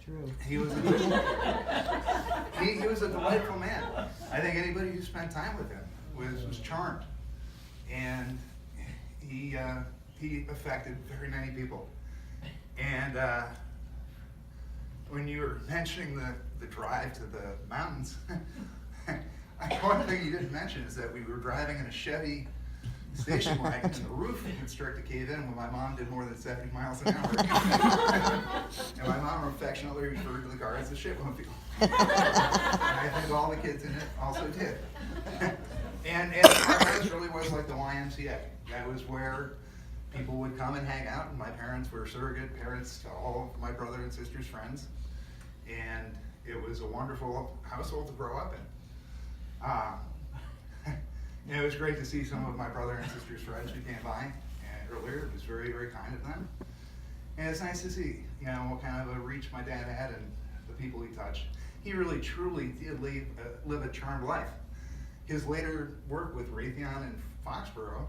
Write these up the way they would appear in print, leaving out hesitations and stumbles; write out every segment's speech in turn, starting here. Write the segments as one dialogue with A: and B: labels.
A: true.
B: He was he was a delightful man. I think anybody who spent time with him was charmed, and he affected very many people. And when you were mentioning the drive to the mountains, one thing you didn't mention is that we were driving in a Chevy station wagon, and the roof would start to cave in when my mom did more than 70 miles an hour. And my mom affectionately referred to the car as the shitmobile. And I think all the kids in it also did. And our house really was like the YMCA. That was where people would come and hang out, and my parents were surrogate parents to all of my brother and sister's friends. And it was a wonderful household to grow up in. And it was great to see some of my brother and sister's friends who came by earlier. It was very, very kind of them. And it's nice to see, what kind of a reach my dad had and the people he touched. He really, truly did live a charmed life. His later work with Raytheon and Foxborough,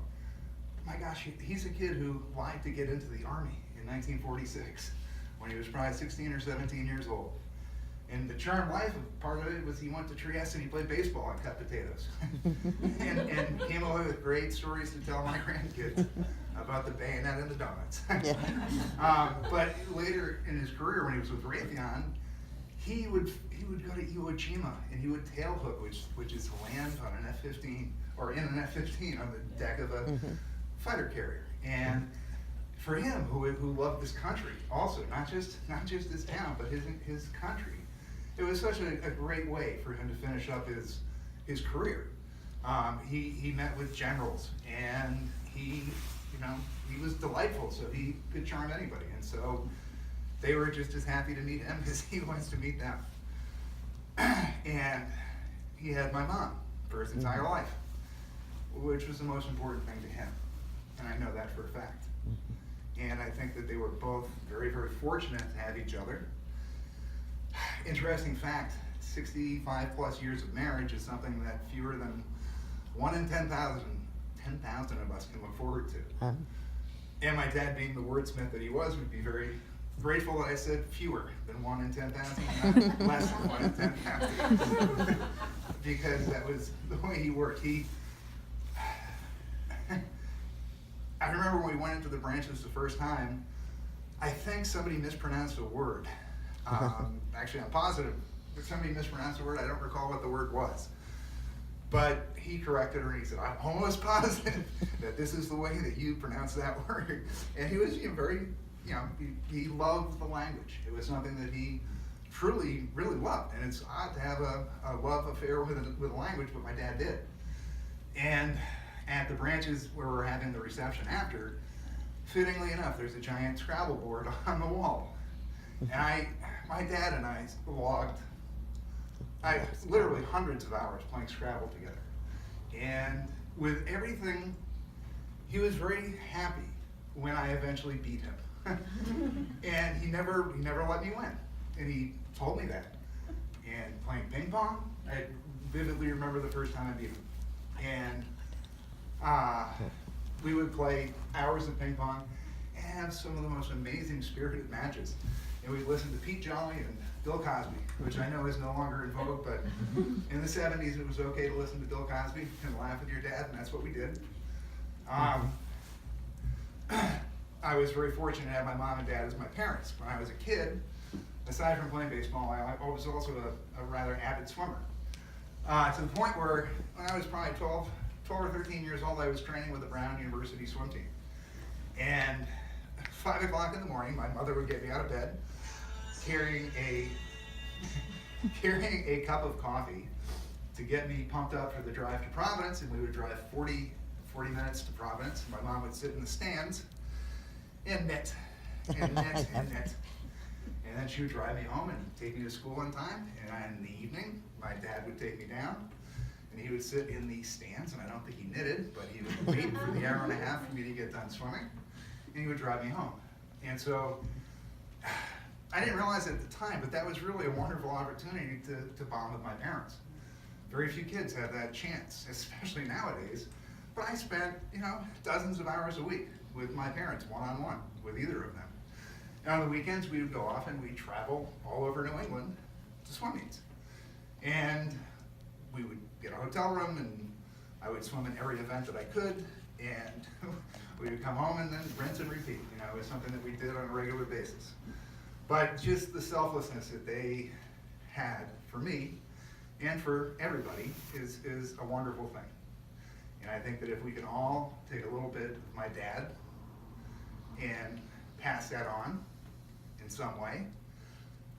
B: my gosh, he's a kid who lied to get into the Army in 1946 when he was probably 16 or 17 years old. And the charmed life, part of it was he went to Trieste and he played baseball and cut potatoes. and came away with great stories to tell my grandkids about the bayonet and the donuts. But later in his career, when he was with Raytheon, he would go to Iwo Jima and he would tailhook, which is land on an F-15, or in an F-15 on the deck of a fighter carrier. And for him, who loved this country also, not just his town, but his country, it was such a great way for him to finish up his career. He met with generals, and he was delightful, so he could charm anybody. And so they were just as happy to meet him as he was to meet them. And he had my mom for his entire life, which was the most important thing to him. And I know that for a fact. And I think that they were both very, very fortunate to have each other. Interesting fact, 65 plus years of marriage is something that fewer than 1 in 10,000 of us can look forward to. And my dad, being the wordsmith that he was, would be very grateful that I said fewer than 1 in 10,000, not less than 1 in 10,000. Because that was the way he worked. I remember when we went into the branches the first time, I think somebody mispronounced a word. Actually, I'm positive that somebody mispronounced a word. I don't recall what the word was. But he corrected her and he said, I'm almost positive that this is the way that you pronounce that word. And he was very, he loved the language. It was something that he truly, really loved. And it's odd to have a love affair with a language, but my dad did. And at the branches where we're having the reception after, fittingly enough, there's a giant Scrabble board on the wall. And my dad and I logged literally hundreds of hours playing Scrabble together. And with everything, he was very happy when I eventually beat him. And he never let me win. And he told me that. And playing ping pong, I vividly remember the first time I beat him. And we would play hours of ping pong and have some of the most amazing spirited matches. And we'd listen to Pete Jolly and Bill Cosby, which I know is no longer in vogue, but in the 70s it was okay to listen to Bill Cosby and laugh with your dad, and that's what we did. I was very fortunate to have my mom and dad as my parents. When I was a kid, aside from playing baseball, I was also a rather avid swimmer. To the point where when I was probably 12 or 13 years old, I was training with the Brown University swim team. And 5 o'clock in the morning, my mother would get me out of bed, carrying a cup of coffee to get me pumped up for the drive to Providence, and we would drive 40 minutes to Providence. My mom would sit in the stands and knit, and knit, and knit. And then she would drive me home and take me to school on time, and in the evening, my dad would take me down, and he would sit in the stands, and I don't think he knitted, but he would wait for the hour and a half for me to get done swimming, and he would drive me home. And so, I didn't realize it at the time, but that was really a wonderful opportunity to bond with my parents. Very few kids have that chance, especially nowadays. But I spent, dozens of hours a week with my parents, one-on-one, with either of them. And on the weekends, we would go off and we'd travel all over New England to swim meets. And we would get a hotel room and I would swim in every event that I could, and we would come home and then rinse and repeat. You know, it was something that we did on a regular basis. But just the selflessness that they had for me and for everybody is a wonderful thing. And I think that if we can all take a little bit of my dad and pass that on in some way,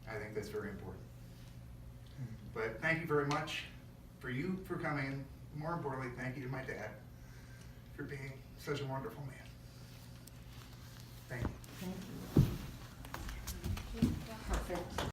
B: I think that's very important. But thank you very much for coming, and more importantly, thank you to my dad for being such a wonderful man. Thank you.
A: Thank you. Perfect.